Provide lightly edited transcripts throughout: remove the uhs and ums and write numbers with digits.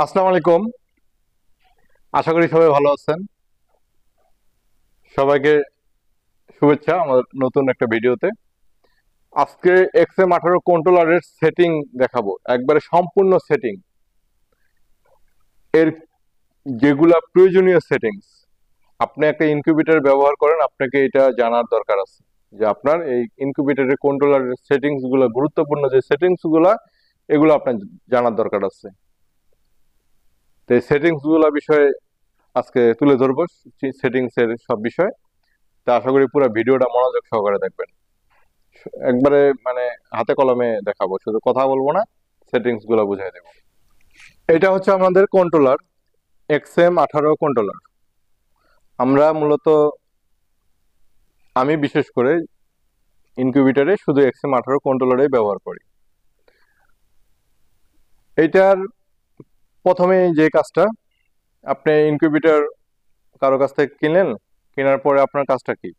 আসসালামু আলাইকুম। আশা করি সবাই ভালো আছেন। সবাইকে শুভেচ্ছা আমার নতুন একটা ভিডিওতে। আজকে XM18 কন্ট্রোলারের সেটিং দেখাবো, একবারে সম্পূর্ণ সেটিং এর যেগুলা প্রয়োজনীয় সেটিংস। আপনি একটা ইনকিউবেটর ব্যবহার করেন, আপনাকে এটা জানার দরকার আছে যে আপনার এই ইনকিউবেটরের কন্ট্রোলারের সেটিংস গুলো, গুরুত্বপূর্ণ যে সেটিংস গুলা, এগুলো আপনার জানার দরকার আছে। তো এই সেটিংস গুলা বিষয়ে আজকে তুলে ধরবো, সেটিংস এর সব বিষয়। তা আশা করি পুরো ভিডিওটা মনোযোগ সহকারে দেখবেন। একবারে মানে হাতে কলমে দেখাবো, শুধু কথা বলবো না, সেটিংস গুলো বুঝাই দেবো। এটা হচ্ছে আমাদের কন্ট্রোলার, XM18 কন্ট্রোলার। আমরা মূলত, আমি বিশেষ করে ইনকিউবেটরে শুধু XM18 কন্ট্রোলারে ব্যবহার করি। এইটার প্রথমে যে কাজটা, আপনি ইনকিউবেটর কারো কাছ থেকে কিনলেন, কেনার পরে আপনার কাজটা কি?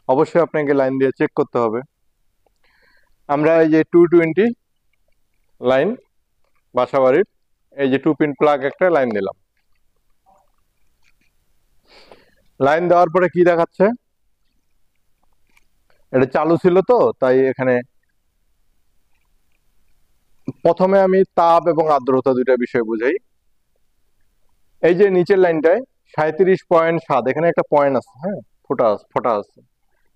অবশ্যই আপনাকে লাইন দিয়ে চেক করতে হবে। আমরা এই যে 220 লাইন, বাসাবাড়ির এই যে 2 পিন প্লাগ একটা লাইন দিলাম। লাইন দেওয়ার পরে কি দেখাচ্ছে? এটা চালু ছিল তো, তাই এখানে প্রথমে আমি তাপ এবং আর্দ্রতা দুইটা বিষয় বুঝাই। এই যে নিচের লাইনটায় 37.7, এখানে একটা পয়েন্ট আছে, হ্যাঁ, ফোটা ফোটা আছে।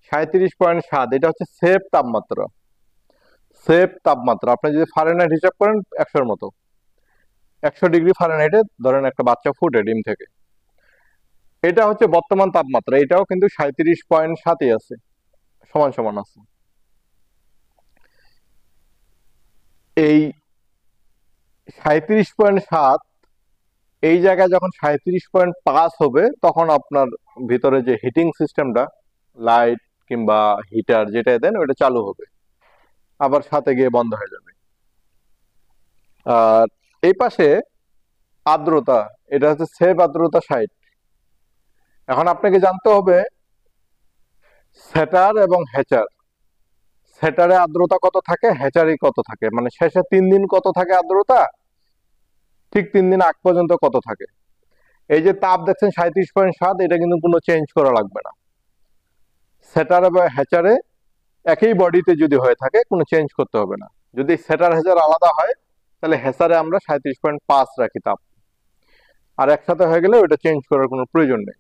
37.7 এটা হচ্ছে সেফ তাপমাত্রা। সেফ তাপমাত্রা আপনি যদি ফারেনহাইট হিসাব করেন 100-এর মতো, 100 ডিগ্রি ফারেনহাইটে ধরেন একটা বাচ্চা ফুটে ডিম থেকে, এটা হচ্ছে বর্তমান তাপমাত্রা। এটাও কিন্তু 37.7-ই আছে, সমান সমান আছে। এই 37.7 এই জায়গায় যখন 37.5 হবে, তখন আপনার ভিতরে যে হিটিং সিস্টেমটা, লাইট কিংবা হিটার যেটা দেন, ওটা চালু হবে, আবার সাথে গিয়ে বন্ধ হয়ে যাবে। আর এই পাশে আর্দ্রতা, এটা হচ্ছে সেভ আর্দ্রতা 60। এখন আপনাকে জানতে হবে সেটার এবং হ্যাচার। সেটারে আর্দ্রতা কত থাকে, হ্যাচারে কত থাকে, মানে শেষে 3 দিন কত থাকে আর্দ্রতা, ঠিক 3 দিন আগ পর্যন্ত কত থাকে। এই যে তাপ দেখছেন 37.7, এটা কিন্তু কোনো চেঞ্জ করা লাগবে না। সেটার এবং হ্যাচারে একই বডিতে যদি হয়ে থাকে, কোনো চেঞ্জ করতে হবে না। যদি সেটার হ্যাচার আলাদা হয়, তাহলে হ্যাচারে আমরা 37.5 রাখি তাপ, আর একসাথে হয়ে গেলে ওটা চেঞ্জ করার কোনো প্রয়োজন নেই।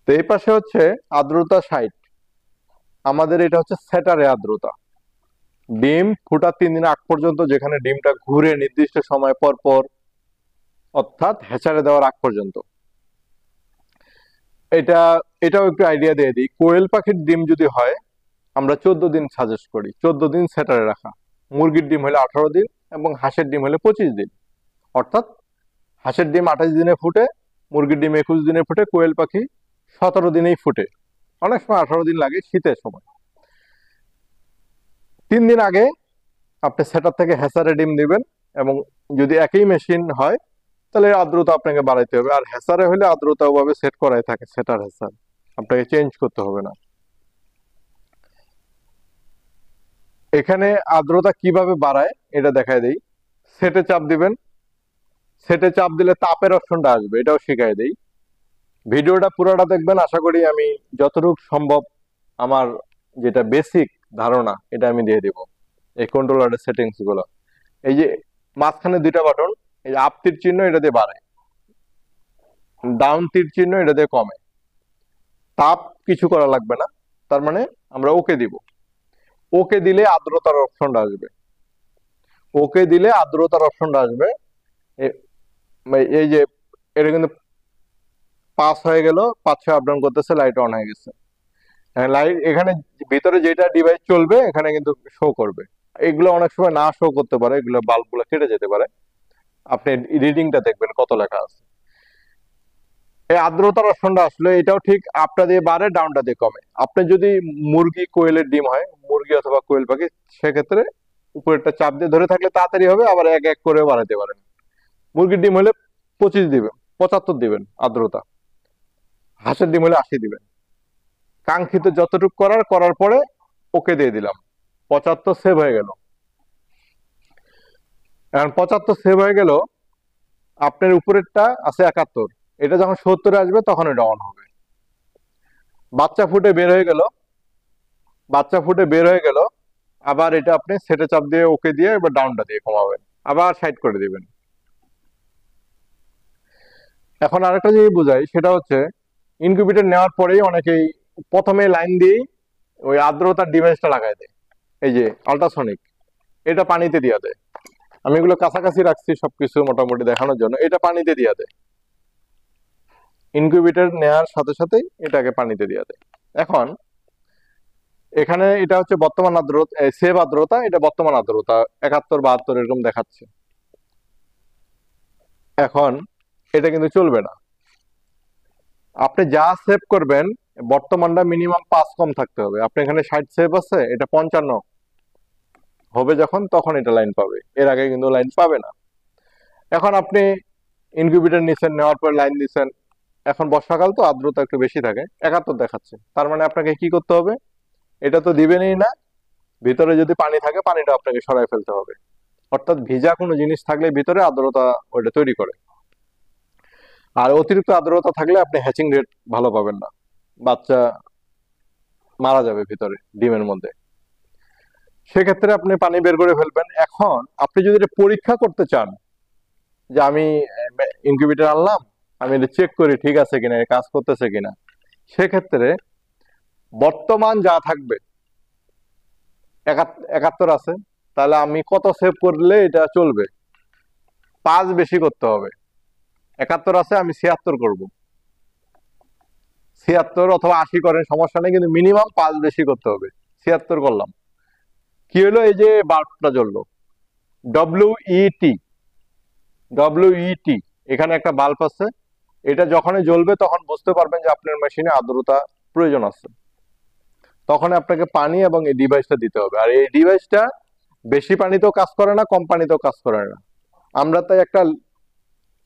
তো এই পাশে হচ্ছে আর্দ্রতা 60, আমাদের এটা হচ্ছে সেটারে আর্দ্রতা। ডিম ফুটার 3 দিন আগ পর্যন্ত, যেখানে ডিমটা ঘুরে নির্দিষ্ট সময় পর পর, অর্থাৎ হ্যাচারে দেওয়ার আগ পর্যন্ত। এটা এটাও একটু আইডিয়া দিয়ে দিই। কোয়েল পাখির ডিম যদি হয়, আমরা 14 দিন সাজেস্ট করি, 14 দিন সেটারে রাখা। মুরগির ডিম হলে 18 দিন, এবং হাঁসের ডিম হলে 25 দিন। অর্থাৎ হাঁসের ডিম 28 দিনে ফুটে, মুরগির ডিম 21 দিনে ফুটে, কোয়েল পাখি 17 দিনেই ফুটে। অনেক সময় 18 দিন লাগে শীতের সময়। 3 দিন আগে আপনি সেটার থেকে হ্যাসারে ডিম দিবেন, এবং যদি একই মেশিন হয়, তাহলে আর্দ্রতা আপনাকে বাড়াইতে হবে। আর হ্যাসারে হলে আর্দ্রতা ওভাবে সেট করাই থাকে, সেটার হ্যাসার আপনাকে চেঞ্জ করতে হবে না। এখানে আর্দ্রতা কিভাবে বাড়ায় এটা দেখায় দেই। সেটে চাপ দিবেন, সেটে চাপ দিলে তাপের অপশনটা আসবে, এটাও শিখাই দেই। ভিডিওটা পুরোটা দেখবেন, আশা করি আমি যতটুকু সম্ভব আমার যেটা বেসিক ধারণা, এটা আমি দিয়ে দিব। এই কন্ট্রোলারের সেটিংস গুলো, এই যে মাঝখানে দুইটা বাটন, এই যে আপ তীর চিহ্ন, এটা দিয়ে বাড়ায়, ডাউন তীর চিহ্ন এটা দিয়ে কমে। তাপ কিছু করা লাগবে না, তার মানে আমরা ওকে দিব। ওকে দিলে আর্দ্রতার অপশনটা আসবে, ওকে দিলে আর্দ্রতার অপশনটা আসবে। এ- এই যে এটা কিন্তু পাস হয়ে গেল, 5-6 আপ ডাউন করতেছে, লাইট অন হয়ে গেছে। হ্যাঁ, লাইট এখানে ভিতরে যেটা ডিভাইস চলবে এখানে কিন্তু শো করবে। এগুলো অনেক সময় না শো করতে পারে, এগুলো বাল্ব গুলো কেটে যেতে পারে। আপনি রিডিংটা দেখবেন কত লেখা আছে। এই আর্দ্রতার অপশনটা আসলে এটাও ঠিক আপটা দিয়ে বাড়ে, ডাউনটা দিয়ে কমে। আপনি যদি মুরগি কোয়েলের ডিম হয়, মুরগি অথবা কোয়েল পাখি, সেক্ষেত্রে উপরেরটা চাপ দিয়ে ধরে থাকলে তাড়াতাড়ি হবে, আবার এক এক করে বাড়াতে পারেন। মুরগির ডিম হলে 25 দিবেন, 75 দিবেন আর্দ্রতা। হাঁসের ডিম হলে 80 দিবেন। কাঙ্ক্ষিত যতটুকু করার করার পরে ওকে দিয়ে দিলাম, 75 সেভ হয়ে গেল। এখন 75 সেভ হয়ে গেল, আপনার উপরেরটা আছে 71, এটা যখন 70 আসবে তখন এটা অন হবে। বাচ্চা ফুটে বের হয়ে গেল, বাচ্চা ফুটে বের হয়ে গেল, আবার এটা আপনি সেটে চাপ দিয়ে ওকে দিয়ে এবার ডাউনটা দিয়ে কমাবেন, আবার সাইড করে দিবেন। এখন আরেকটা জিনিস বুঝাই, সেটা হচ্ছে ইনকিউবেটর নেওয়ার পরেই অনেকেই প্রথমে লাইন দিয়েই ওই আর্দ্রতার ডিভাইসটা লাগাই দেয়, এই যে আল্ট্রাসনিক, এটা পানিতে দিয়ে দেয়। আমি এগুলো কাছাকাছি রাখছি সবকিছু মোটামুটি দেখানোর জন্য। এটা পানিতে দিয়ে দেয়, ইনকিউবেটর নেওয়ার সাথে সাথেই এটাকে পানিতে দিয়ে দেয়। এখন এখানে এটা হচ্ছে বর্তমান আর্দ্রতা, সেভ আর্দ্রতা, এটা বর্তমান আর্দ্রতা 71 72 এরকম দেখাচ্ছে। এখন এটা কিন্তু চলবে না, আপনি যা সেভ করবেন বর্তমানটা মিনিমাম 5 কম থাকতে হবে। আপনি এখানে 60 সেভ আছে, এটা 55 হবে যখন, তখন এটা লাইন পাবে, এর আগে কিন্তু লাইন পাবে না। এখন আপনি ইনকিউবেটর নিছেন, নেওয়ার পর লাইন দিচ্ছেন, এখন বর্ষাকাল তো আর্দ্রতা একটু বেশি থাকে, 71 দেখাচ্ছে, তার মানে আপনাকে কি করতে হবে, এটা তো দিবেনই না, ভিতরে যদি পানি থাকে পানিটা আপনাকে সরাই ফেলতে হবে। অর্থাৎ ভিজা কোনো জিনিস থাকলে ভিতরে আর্দ্রতা ওইটা তৈরি করে। আর অতিরিক্ত আর্দ্রতা থাকলে আপনি হ্যাচিং রেট ভালো পাবেন না, বাচ্চা মারা যাবে ভিতরে ডিমের মধ্যে। সেক্ষেত্রে আপনি পানি বের করে ফেলবেন। এখন আপনি যদি এটা পরীক্ষা করতে চান যে আমি ইনকিউবেটর আনলাম, আমি এটা চেক করি ঠিক আছে কিনা, কাজ করতেছে কিনা, সেক্ষেত্রে বর্তমান যা থাকবে 71 আছে, তাহলে আমি কত সেভ করলে এটা চলবে, 5 বেশি করতে হবে। 71 আছে, আমি 76 করব, 76 অথবা 80 করেন, সমস্যা নেই, কিন্তু মিনিমাম 5 বেশি করতে হবে। 76 করলাম, কি হলো, এই যে বাল্বটা জ্বললো, ডব্লিউইটি, ডব্লিউইটি, এখানে একটা বাল্ব আছে, এটা যখনই জ্বলবে তখন বুঝতে পারবেন যে আপনার মেশিনে আর্দ্রতা প্রয়োজন আছে, তখন আপনাকে পানি এবং এই ডিভাইসটা দিতে হবে। আর এই ডিভাইসটা বেশি পানিতেও কাজ করে না, কম পানিতেও কাজ করে না। আমরা তাই একটা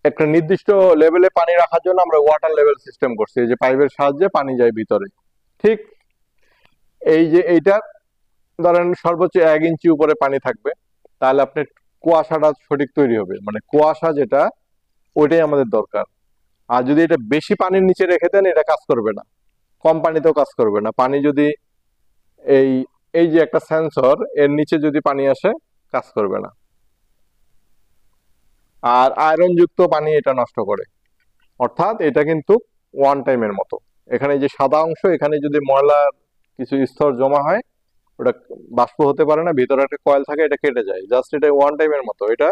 একটা নির্দিষ্ট লেভেলে পানি রাখার জন্য আমরা ওয়াটার লেভেল সিস্টেম করছি, এই যে পাইপের সাহায্যে পানি যায় ভিতরে। ঠিক এই যে এইটা ধরেন সর্বোচ্চ 1 ইঞ্চি উপরে পানি থাকবে, তাহলে আপনার কুয়াশাটা সঠিক তৈরি হবে, মানে কুয়াশা যেটা, ওইটাই আমাদের দরকার। আর যদি এটা বেশি পানির নিচে রেখে দেন এটা কাজ করবে না, কম পানিতেও কাজ করবে না। পানি যদি এই এই যে একটা সেন্সর, এর নিচে যদি পানি আসে কাজ করবে না। আর আয়রন যুক্ত পানি এটা নষ্ট করে, অর্থাৎ এটা কিন্তু ওয়ান টাইমের মতো। এখানে যে সাদা অংশ, এখানে যদি ময়লার কিছু স্তর জমা হয়, ওটা বাষ্প হতে পারে না, ভিতরে একটা কয়েল থাকে, এটা কেটে যায়, জাস্ট এটা ওয়ান টাইমের মতো। এটা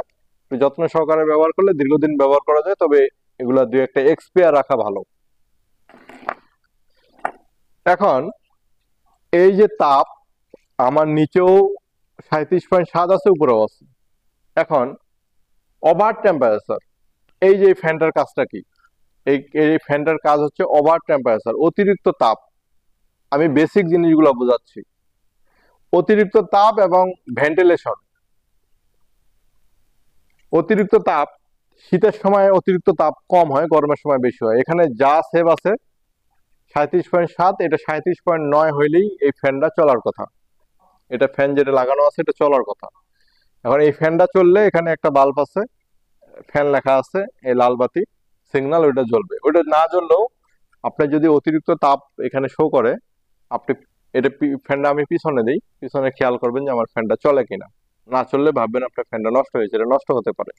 যত্ন সহকারে ব্যবহার করলে দীর্ঘদিন ব্যবহার করা যায়, তবে এগুলা দুই একটা এক্সপায়ার রাখা ভালো। এখন এই যে তাপ, আমার নিচেও 37.7 আছে, উপরেও আছে। এখন ওভার টেম্পারেচার, এই যে ফ্যানটার কাজটা কি, এই এই ফ্যানটার কাজ হচ্ছে ওভার টেম্পারেচার, অতিরিক্ত তাপ। আমি বেসিক জিনিসগুলো বোঝাচ্ছি। অতিরিক্ত তাপ এবং ভেন্টিলেশন। অতিরিক্ত তাপ, শীতের সময় অতিরিক্ত তাপ কম হয়, গরমের সময় বেশি হয়। এখানে যা সেভ আছে 37.7, এটা 37.9 হইলেই এই ফ্যানটা চলার কথা। এটা ফ্যান যেটা লাগানো আছে এটা চলার কথা। এখন এই ফ্যানটা চললে এখানে একটা বাল্ব আছে, ফ্যান লেখা আছে, এই লাল বাতি সিগন্যাল, ওইটা জ্বলবে। ওইটা না জ্বললেও আপনার যদি অতিরিক্ত তাপ এখানে শো করে, আপনি এটা ফ্যানটা আমি পিছনে দিই, পিছনে খেয়াল করবেন যে আমার ফ্যানটা চলে কিনা। না চললে ভাববেন আপনার ফ্যানটা নষ্ট হয়েছে, এটা নষ্ট হতে পারে।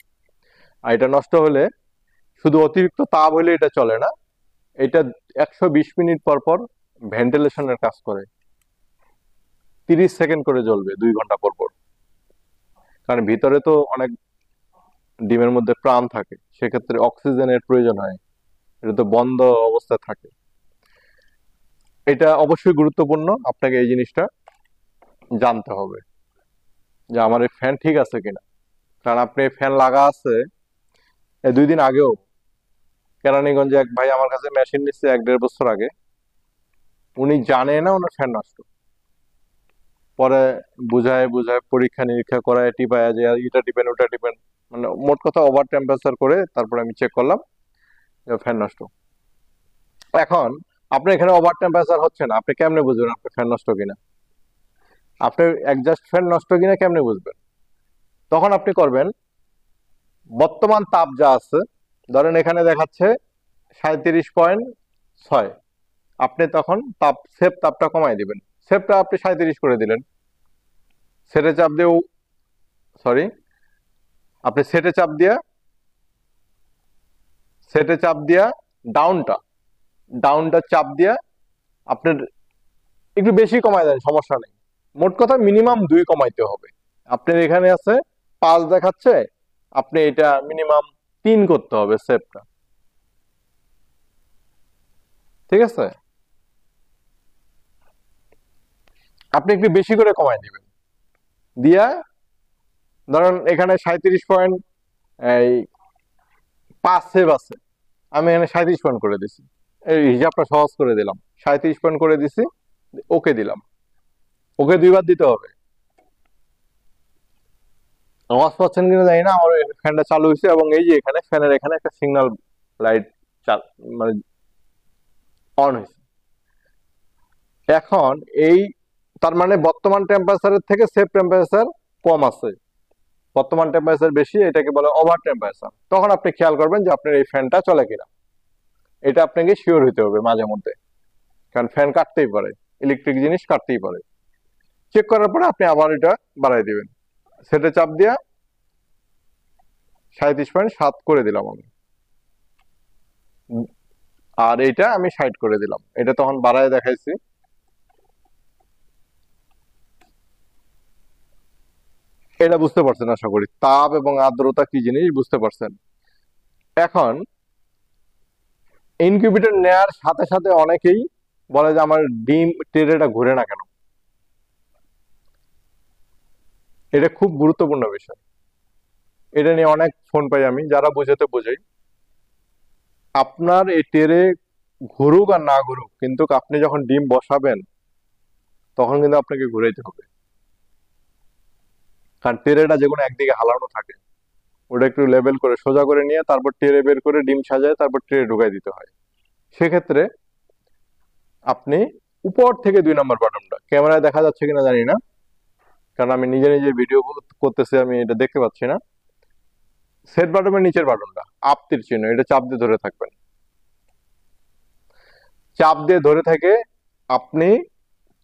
আর এটা নষ্ট হলে শুধু অতিরিক্ত তাপ হলে এটা চলে না, এটা 120 মিনিট পর পর ভেন্টিলেশনের কাজ করে, 30 সেকেন্ড করে জ্বলবে 2 ঘন্টা পর পর। কারণ ভিতরে তো অনেক ডিমের মধ্যে প্রাণ থাকে, সেক্ষেত্রে অক্সিজেনের প্রয়োজন হয়, এটা তো বন্ধ অবস্থায় থাকে। এটা অবশ্যই গুরুত্বপূর্ণ, আপনাকে এই জিনিসটা জানতে হবে যে আমার এই ফ্যান ঠিক আছে কিনা। কারণ আপনি ফ্যান লাগা আছে, এই 2 দিন আগেও কেরানীগঞ্জে এক ভাই আমার কাছে মেশিন নিচ্ছে 1-1.5 বছর আগে, উনি জানে না ওনার ফ্যান নষ্ট। পরে বুঝায় বুঝায় পরীক্ষা নিরীক্ষা করায় টিপায় যে এটা টিপেন ওটা টিপেন, মানে মোট কথা ওভার টেম্পারেচার করে তারপরে আমি চেক করলাম ফ্যান নষ্ট। এখন আপনি এখানে ওভার টেম্পারেচার হচ্ছে না, আপনি কেমনে বুঝবেন আপনার ফ্যান নষ্ট কিনা? আপনার একজাস্ট ফ্যান নষ্ট কিনা কেমনে বুঝবেন? তখন আপনি করবেন বর্তমান তাপ যা আছে, ধরেন এখানে দেখাচ্ছে 37.6, আপনি তখন সেট তাপটা কমাই দিবেন। সেটটা আপনি 37 করে দিলেন, সেটে চাপ দিয়ে, সরি, আপনি সেটে চাপ দিয়া ডাউনটা ডাউনটা চাপ দিয়া আপনার একটু বেশি কমাই দেন, সমস্যা নেই। মোট কথা মিনিমাম 2 কমাইতে হবে। আপনার এখানে আছে 5 দেখাচ্ছে, আপনি এটা মিনিমাম 3 করতে হবে সেটটা, ঠিক আছে? আপনি একটু বেশি করে কমাই দিবেন, দিয়া ধরেন এখানে 37.5 সেভ আছে, আমি এখানে 37 করে দিছি, এই হিসাবটা সহজ করে দিলাম, 37 করে দিছি, ওকে দিলাম। ওকে 2 বার দিতে হবে। আওয়াজ পাচ্ছেন কিনা জানি না, আমার ফ্যানটা চালু হয়েছে এবং এই যে এখানে ফ্যানের এখানে একটা সিগন্যাল লাইট মানে অন হয়েছে। এখন এই, তার মানে বর্তমান টেম্পারেচারের থেকে সেভ টেম্পারেচার কম আছে, বর্তমান টেম্পারেচার বেশি, এটাকে বলে ওভার টেম্পারেচার। তখন আপনি খেয়াল করবেন যে আপনার এই ফ্যানটা চলে কিনা, এটা আপনাকে শিওর হতে হবে মাঝে মধ্যে, কারণ ফ্যান কাটতেই পারে, ইলেকট্রিক জিনিস কাটতেই পারে। চেক করার পরে আপনি আবার এটা বাড়াই দিবেন, সেটে চাপ দিয়া 37.7 করে দিলাম আমি, আর এইটা আমি 60 করে দিলাম, এটা তখন বাড়ায় দেখাইছি। এটা বুঝতে পারছেন আশা করি, তাপ এবং আর্দ্রতা কি জিনিস বুঝতে পারছেন। এখন ইনকিউবেটর নেয়ার সাথে সাথে অনেকেই বলে যে আমার ডিম ট্রেটা ঘুরে না কেন। এটা খুব গুরুত্বপূর্ণ বিষয়, এটা নিয়ে অনেক ফোন পাই আমি, যারা বোঝাতে বোঝাই। আপনার এই ট্রে ঘুরুক আর না ঘুরুক, কিন্তু আপনি যখন ডিম বসাবেন তখন কিন্তু আপনাকে ঘুরাইতে হবে, কারণ ট্রেটা যে কোনো একদিকে হালানো থাকে, ওটা একটু লেভেল করে সোজা করে নিয়ে তারপর ট্রে বের করে ডিম সাজায় তারপর ট্রে ঢুকাই দিতে হয়। সেক্ষেত্রে আপনি উপর থেকে 2 নম্বর বাটনটা, ক্যামেরায় দেখা যাচ্ছে কিনা জানি না, কারণ আমি নিজে নিজে ভিডিও করতেছি, আমি এটা দেখতে পাচ্ছি না। সেট বাটনের নিচের বাটনটা আপ তীর চিহ্ন, এটা চাপ দিয়ে ধরে থাকবেন। চাপ দিয়ে ধরে থেকে আপনি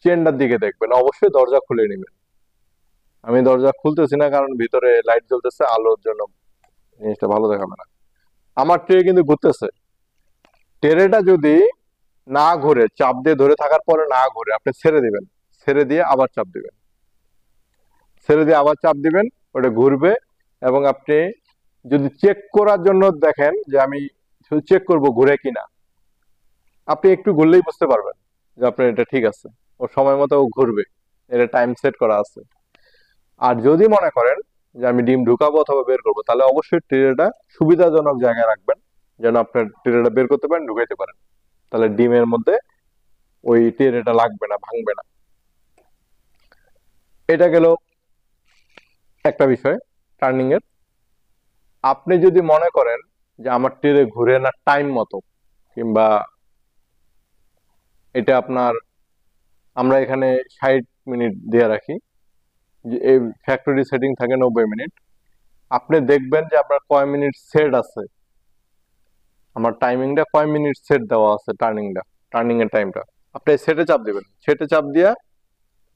চেনটার দিকে দেখবেন, অবশ্যই দরজা খুলে নেবেন। আমি দরজা খুলতেছি না কারণ ভিতরে লাইট জ্বলতেছে, আলোর জন্য জিনিসটা ভালো দেখাবে না। আমার ট্রে কিন্তু ঘুরতেছে, ট্রেটা যদি না ঘুরে, চাপ দিয়ে ধরে থাকার পরে না ঘুরে, আপনি ছেড়ে দিবেন, ছেড়ে দিয়ে আবার চাপ দিবেন, ছেড়ে দিয়ে আবার চাপ দিবেন, ওটা ঘুরবে। এবং আপনি যদি চেক করার জন্য দেখেন যে আমি শুধু চেক করব ঘুরে কিনা, আপনি একটু ঘুরলেই বুঝতে পারবেন যে আপনার এটা ঠিক আছে, ও সময় মতো ও ঘুরবে, এটা টাইম সেট করা আছে। আর যদি মনে করেন যে আমি ডিম ঢুকাবো অথবা বের করবো, তাহলে অবশ্যই ট্রেটা সুবিধাজনক জায়গায় রাখবেন, যেন আপনার ট্রেটা বের করতে পারেন, ঢুকাইতে পারেন, তাহলে ডিমের মধ্যে ওই ট্রেটা লাগবে না, ভাঙবে না। এটা গেল একটা বিষয় টার্নিং এর। আপনি যদি মনে করেন যে আমার ট্রে ঘুরে না টাইম মতো, কিংবা এটা আপনার, আমরা এখানে 60 মিনিট দিয়ে রাখি, যে এই ফ্যাক্টরি সেটিং থাকে 90 মিনিট, আপনি দেখবেন যে আপনার কয় মিনিট সেট আছে, আমার টাইমিংটা কয় মিনিট সেট দেওয়া আছে, টার্নিং এর টাইমটা। আপনি সেটে চাপ দিবেন, সেটে চাপ দিয়া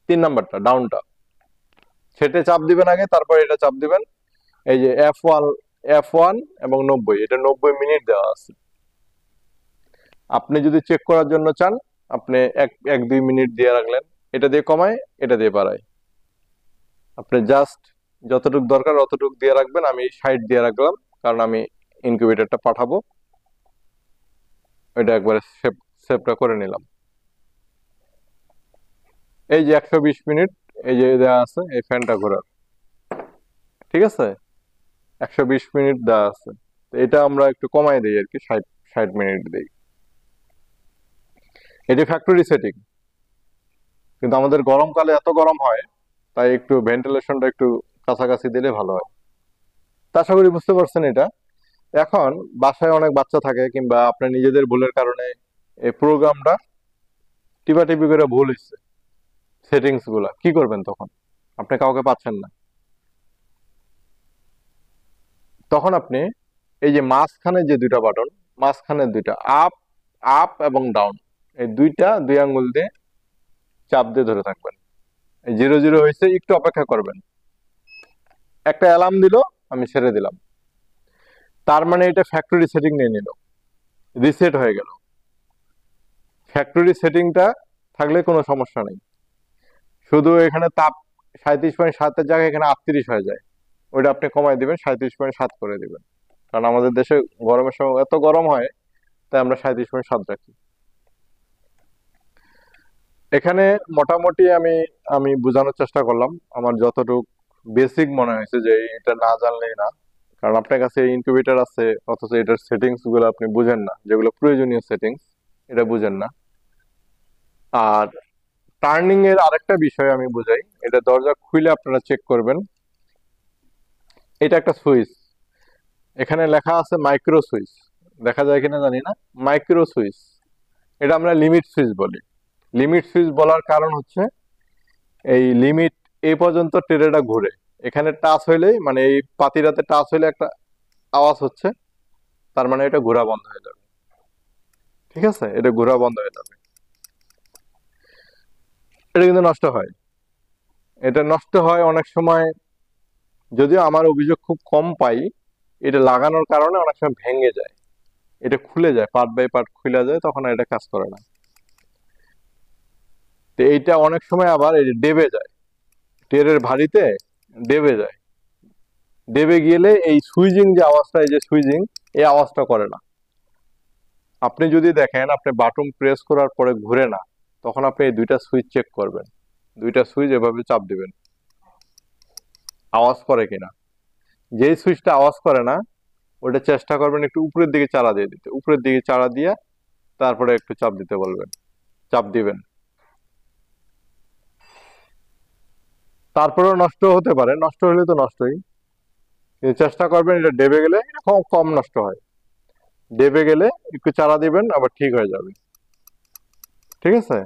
3 নাম্বারটা ডাউনটা, সেটে চাপ দিবেন আগে, তারপর এটা চাপ দিবেন। এই যে F1 এবং 90, এটা 90 মিনিট দেওয়া আছে। আপনি যদি চেক করার জন্য চান, আপনি 1-2 মিনিট দিয়ে রাখলেন, এটা দিয়ে কমায়, এটা দিয়ে বাড়ায়, আপনি জাস্ট যতটুকু দরকার অতটুকু দিয়ে রাখবেন। আমি 60 দিয়ে রাখলাম, কারণ আমি ইনকিউবেটরটা পাঠাবো, এটা একবারে সেভটা করে নিলাম। এই যে 120 মিনিট, এই যে দেওয়া আছে এই ফ্যানটা ঘোরার, ঠিক আছে, 120 মিনিট দেওয়া আছে। তো এটা আমরা একটু কমাই দিই আর কি, 60 মিনিট দিই। এটি ফ্যাক্টরি সেটিং, কিন্তু আমাদের গরমকালে এত গরম হয়, তাই একটু ভেন্টিলেশনটা একটু কাছাকাছি দিলে ভালো হয়। তা আশা করি বুঝতে পারছেন এটা। এখন বাসায় অনেক বাচ্চা থাকে, কিংবা আপনার নিজেদের ভুলের কারণে এই প্রোগ্রামটা টিপাটিপি করে ভুল হচ্ছে, সেটিংস গুলা কি করবেন তখন? আপনি কাউকে পাচ্ছেন না, তখন আপনি এই যে মাঝখানে যে দুইটা বাটন, মাঝখানে দুইটা আপ আপ এবং ডাউন, এই দুই আঙ্গুল দিয়ে চাপ দিয়ে ধরে থাকবেন। এই 0 0 হয়েছে, একটু অপেক্ষা করবেন। একটা অ্যালার্ম দিল, আমি ছেড়ে দিলাম, তার মানে এটা ফ্যাক্টরি সেটিং নিয়ে নিল, রিসেট হয়ে গেল। ফ্যাক্টরি সেটিংটা থাকলে কোনো সমস্যা নেই, শুধু এখানে তাপ 37.7 জায়গায় এখানে 38 হয়ে যায়, ওইটা আপনি কমাই দিবেন, 37.7 করে দিবেন। কারণ আমাদের দেশে গরমের সময় এত গরম হয়, তাই আমরা 37.7 রাখি। এখানে মোটামুটি আমি আমি বোঝানোর চেষ্টা করলাম, আমার যতটুকু বেসিক মনে হয়েছে, যে এটা না জানলেই না। কারণ আপনার কাছে ইনকিউবেটর আছে, অথচ এটার সেটিংস গুলো আপনি বুঝেন না, যেগুলো প্রয়োজনীয় সেটিংস এটা বুঝেন না। আর টার্নিং এর আরেকটা বিষয় আমি বুঝাই, এটা দরজা খুলে আপনারা চেক করবেন। এটা একটা সুইচ, এখানে লেখা আছে মাইক্রো সুইচ, দেখা যায় কিনা জানি না, মাইক্রো সুইচ। এটা আমরা লিমিট সুইচ বলি। লিমিট সুইচ বলার কারণ হচ্ছে, এই লিমিট এই পর্যন্ত ট্রেটা ঘুরে, এখানে টাচ হইলেই, মানে এই পাতিরাতে টাচ হইলে একটা আওয়াজ হচ্ছে, তার মানে এটা ঘোরা বন্ধ হয়ে যাবে। ঠিক আছে, এটা ঘোরা বন্ধ হয়ে যাবে। এটা কিন্তু নষ্ট হয়, এটা নষ্ট হয় অনেক সময়, যদিও আমার অভিযোগ খুব কম পাই। এটা লাগানোর কারণে অনেক সময় ভেঙে যায়, এটা খুলে যায়, পার্ট বাই পার্ট খুলে যায়, তখন আর এটা কাজ করে না। তো এইটা অনেক সময় আবার এই যে ডেবে যায়, টেরের ভারিতে ডেবে যায়, ডেবে গেলে এই সুইজিং যে আওয়াজটা, এই যে সুইজিং, এই আওয়াজটা করে না। আপনি যদি দেখেন আপনি বাটন প্রেস করার পরে ঘুরে না, তখন আপনি এই দুইটা সুইচ চেক করবেন, দুইটা সুইচ এভাবে চাপ দিবেন, আওয়াজ করে কিনা। যেই সুইচটা আওয়াজ করে না, ওটা চেষ্টা করবেন একটু উপরের দিকে চাড়া দিয়ে দিতে, উপরের দিকে চাড়া দিয়ে তারপরে একটু চাপ দিতে বলবেন, চাপ দিবেন। তারপরেও নষ্ট হতে পারে, নষ্ট হলে তো নষ্টই, কিন্তু চেষ্টা করবেন এটা ডেবে গেলে, এটা কম কম নষ্ট হয়, ডেবে গেলে একটু চাড়া দিবেন, আবার ঠিক হয়ে যাবে। ঠিক আছে,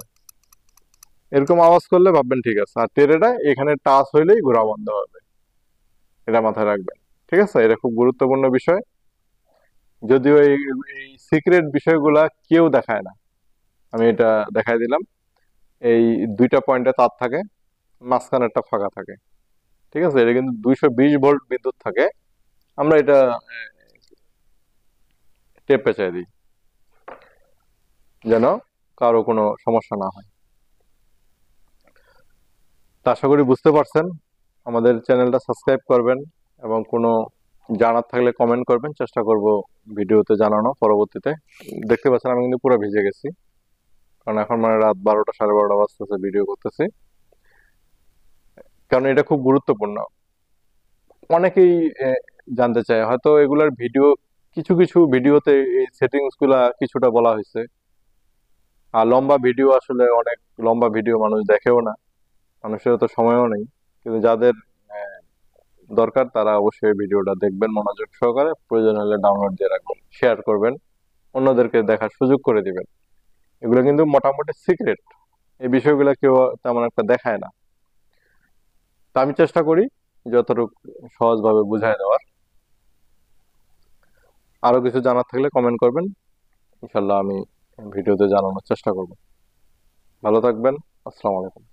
এরকম আওয়াজ করলে ভাববেন ঠিক আছে। আর টেরেটা এখানে টাচ হইলেই ঘোরা বন্ধ হবে, এটা মাথায় রাখবেন। ঠিক আছে, এটা খুব গুরুত্বপূর্ণ বিষয়। যদিও এই সিক্রেট বিষয়গুলা কেউ দেখায় না, আমি এটা দেখাই দিলাম। এই দুইটা পয়েন্টে তার থাকে, মাঝখানে একটা ফাঁকা থাকে। ঠিক আছে, এটা কিন্তু 220 ভোল্ট বিদ্যুৎ থাকে, আমরা এটা টেপ পেঁচাই দিই, যেন কারো কোনো সমস্যা না হয়। তা আশা করি বুঝতে পারছেন। আমাদের চ্যানেলটা সাবস্ক্রাইব করবেন, এবং কোনো জানার থাকলে কমেন্ট করবেন, চেষ্টা করব ভিডিওতে জানানো পরবর্তীতে। দেখতে পাচ্ছেন আমি কিন্তু পুরো ভিজে গেছি, কারণ এখন মানে রাত 12টা 12:30 বাজতেছে, ভিডিও করতেছি। কারণ এটা খুব গুরুত্বপূর্ণ, অনেকেই জানতে চায়, হয়তো এগুলার ভিডিও, কিছু কিছু ভিডিওতে এই সেটিংস গুলা কিছুটা বলা হয়েছে। আর লম্বা ভিডিও, আসলে অনেক লম্বা ভিডিও মানুষ দেখেও না, মানুষের তো সময়ও নেই। কিন্তু যাদের আহ, দরকার, তারা অবশ্যই ভিডিওটা দেখবেন মনোযোগ সহকারে, প্রয়োজন হলে ডাউনলোড দিয়ে রাখবেন, শেয়ার করবেন, অন্যদেরকে দেখার সুযোগ করে দিবেন। এগুলো কিন্তু মোটামুটি সিক্রেট, এই বিষয়গুলো কেউ তেমন একটা দেখায় না। তা আমি চেষ্টা করি যতটুকু সহজভাবে বুঝায় দেওয়ার। আরো কিছু জানার থাকলে কমেন্ট করবেন, ইনশাল্লাহ আমি ভিডিওতে জানানোর চেষ্টা করব। ভালো থাকবেন, আসসালামু আলাইকুম।